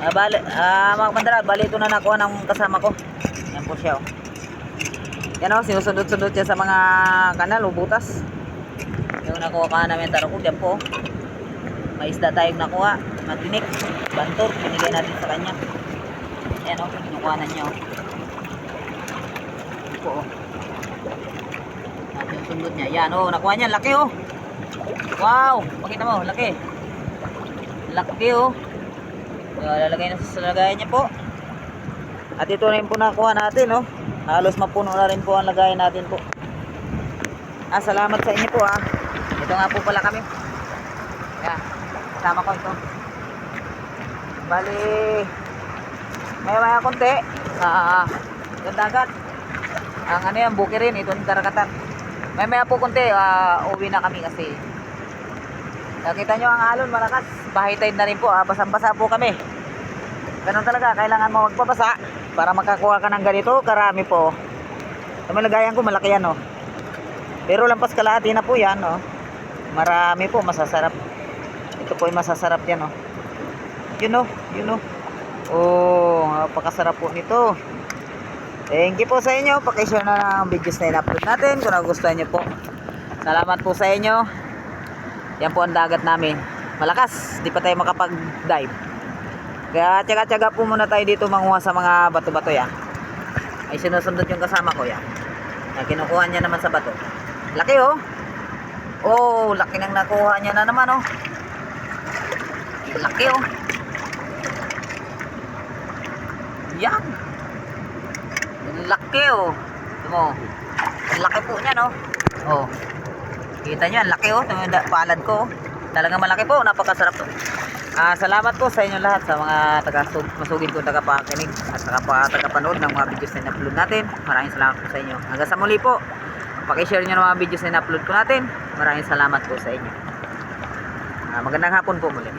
Mga mandala, bali ito na nakuha ng kasama ko. Yan po siya, oh. Yan, oh, sinusundot-sundot siya sa mga kanal o butas. Yung nakuha ka namin tarukog, yan po. May isda tayong nakuha, matinik, bantor, binigay natin sa kanya. Yan, oh, kinukuha na niya, oh. Yan po, oh. At yung sundot niya, yan, oh, nakuha niya, laki, oh. Wow, pakita mo, laki. Laki, oh. Lalagay na sa lagayan niya po. At ito na rin po nakuha natin, oh. Halos mapuno na rin po ang lagayan natin po. Salamat sa inyo po, ah. Ito nga po pala kami. Yan, kasama ko ito. Bali, maya konti sa dagat. Ang ano yan, buki rin, ito yung karagatan. Maya po konti, uwi na kami kasi nakita nyo ang alon, malakas. Bahay tide na rin po, basang-basa po kami. Ganun talaga, kailangan mo magpabasa para makakuha ka ng ganito, karami po. Sa malagayan ko, malaki yan, oh. Pero lampas kalahati na po yan, oh. Marami po, masasarap. Ito po yung masasarap yan, oh. Yun, oh, yun, oh. Oh, napakasarap po nito. Thank you po sa inyo. Pakishare na ng videos na in-upload natin kung nagustuhan nyo po. Salamat po sa inyo. Yan po ang dagat namin. Malakas, di pa tayo makapag-dive. Kaya tiyaga-tiyaga po muna tayo dito manguha sa mga bato-bato yan. Ay sinusundot yung kasama ko yan. Kinukuha niya naman sa bato. Laki, oh. Oh, laki nang nakuha niya na naman, oh. Laki, oh. Yan. Laki, oh. Ito mo. Laki po niyan, oh. Oh. Kita nyo, laki, oh. Ito yung palad ko, oh. Talagang malaki po, napakasarap to. Salamat po sa inyo lahat sa mga masugid ko tagapakinig at tagapanood ng mga videos na in-upload natin. Maraming salamat po sa inyo. Hanggang sa muli po, pakishare nyo ng mga videos na in-upload ko natin. Maraming salamat po sa inyo. Magandang hapon po muli.